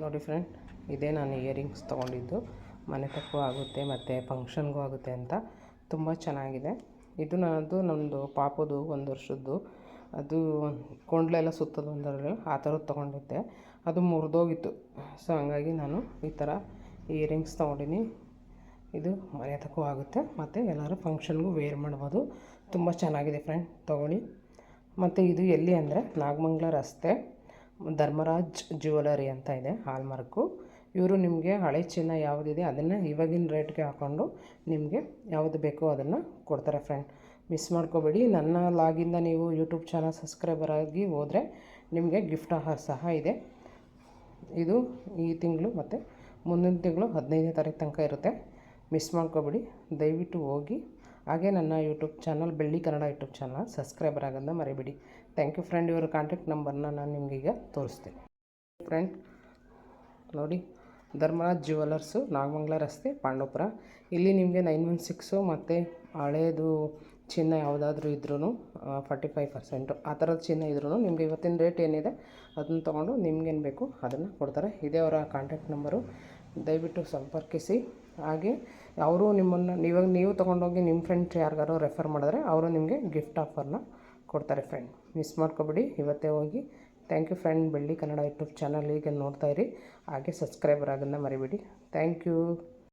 ನೋಡಿ ಫ್ರೆಂಡ್, ಇದೇ ನಾನು ಇಯರಿಂಗ್ಸ್ ತೊಗೊಂಡಿದ್ದು. ಮನೆ ತಕ್ಕೂ ಆಗುತ್ತೆ ಮತ್ತು ಫಂಕ್ಷನ್ಗೂ ಆಗುತ್ತೆ ಅಂತ ತುಂಬ ಚೆನ್ನಾಗಿದೆ. ಇದು ನಮ್ಮದು ಪಾಪದು 1 ವರ್ಷದ್ದು. ಅದು ಕೊಂಡ್ಲೆಲ್ಲ ಸುತ್ತೋದು ಅಂದಾರಲ್ಲ, ಆ ಥರದ್ದು ತೊಗೊಂಡಿದ್ದೆ. ಅದು ಮುರಿದೋಗಿತ್ತು. ಸೊ ಹಂಗಾಗಿ ನಾನು ಈ ಥರ ಇಯರಿಂಗ್ಸ್ ತೊಗೊಂಡಿನಿ. ಇದು ಮನೆ ತಕ್ಕೂ ಆಗುತ್ತೆ ಮತ್ತು ಎಲ್ಲರೂ ಫಂಕ್ಷನ್ಗೂ ವೇರ್ ಮಾಡ್ಬೋದು. ತುಂಬ ಚೆನ್ನಾಗಿದೆ ಫ್ರೆಂಡ್, ತೊಗೊಳ್ಳಿ. ಮತ್ತು ಇದು ಎಲ್ಲಿ ಅಂದರೆ ನಾಗಮಂಗಲ ರಸ್ತೆ, ಧರ್ಮರಾಜ್ ಜ್ಯುವೆಲರಿ ಅಂತ ಇದೆ, ಹಾಲ್ಮಾರ್ಕು. ಇವರು ನಿಮಗೆ ಹಳೆ ಚಿನ್ನ ಯಾವುದಿದೆ ಅದನ್ನು ಇವಾಗಿನ ರೇಟ್ಗೆ ಹಾಕ್ಕೊಂಡು ನಿಮಗೆ ಯಾವುದು ಬೇಕೋ ಅದನ್ನು ಕೊಡ್ತಾರೆ ಫ್ರೆಂಡ್. ಮಿಸ್ ಮಾಡ್ಕೋಬೇಡಿ. ನನ್ನ ಲಾಗಿಂದ ನೀವು ಯೂಟ್ಯೂಬ್ ಚಾನಲ್ ಸಬ್ಸ್ಕ್ರೈಬರ್ ಆಗಿ ಹೋದರೆ ನಿಮಗೆ ಗಿಫ್ಟ್ ಆಫರ್ ಸಹ ಇದೆ. ಇದು ಈ ತಿಂಗಳು ಮತ್ತು ಮುಂದಿನ ತಿಂಗಳು 15ನೇ ತಾರೀಕು ತನಕ ಇರುತ್ತೆ. ಮಿಸ್ ಮಾಡ್ಕೋಬೇಡಿ, ದಯವಿಟ್ಟು ಹೋಗಿ. ಹಾಗೆ ನನ್ನ ಯೂಟ್ಯೂಬ್ ಚಾನಲ್ ಬೆಳ್ಳಿ ಕನ್ನಡ ಯೂಟ್ಯೂಬ್ ಚಾನಲ್ ಸಬ್ಸ್ಕ್ರೈಬರ್ ಆಗೋದನ್ನ ಮರಿಬೇಡಿ. Thank you friend. ಇವರ ಕಾಂಟ್ಯಾಕ್ಟ್ ನಂಬರ್ನ ನಾನು ನಿಮಗೀಗ ತೋರಿಸ್ತೀನಿ ಫ್ರೆಂಡ್. ನೋಡಿ, ಧರ್ಮರಾಜ್ ಜ್ಯುವೆಲರ್ಸು, ನಾಗಮಂಗಲ ರಸ್ತೆ, ಪಾಂಡವಪುರ. ಇಲ್ಲಿ ನಿಮಗೆ 916 ಮತ್ತು ಹಳೇದು ಚಿನ್ನ ಯಾವುದಾದ್ರೂ ಇದ್ರೂ 45% ಆ ಥರದ ಚಿನ್ನ ಇದ್ರೂ ನಿಮಗೆ ಇವತ್ತಿನ ರೇಟ್ ಏನಿದೆ ಅದನ್ನು ತೊಗೊಂಡು ನಿಮ್ಗೇನು ಬೇಕು ಅದನ್ನು ಕೊಡ್ತಾರೆ. ಇದೇ ಅವರ ಕಾಂಟ್ಯಾಕ್ಟ್ ನಂಬರು, ದಯವಿಟ್ಟು ಸಂಪರ್ಕಿಸಿ. ಹಾಗೆ ಅವರು ನಿಮ್ಮನ್ನು ನೀವು ತೊಗೊಂಡೋಗಿ ನಿಮ್ಮ ಫ್ರೆಂಡ್ಸ್ ಯಾರಿಗಾರು ರೆಫರ್ ಮಾಡಿದ್ರೆ ಅವರು ನಿಮಗೆ ಗಿಫ್ಟ್ ಆಫರ್ನ ಕೊಡ್ತಾರೆ ಫ್ರೆಂಡ್. ಮಿಸ್ ಮಾಡ್ಕೊಬೇಡಿ, ಇವತ್ತೇ ಹೋಗಿ. Thank you friend. Belli Kannada YouTube channel ಈಗ ನೋಡ್ತಾಯಿರಿ. ಹಾಗೆ ಸಬ್ಸ್ಕ್ರೈಬರ್ ಆಗೋದನ್ನ ಮರಿಬೇಡಿ. Thank you.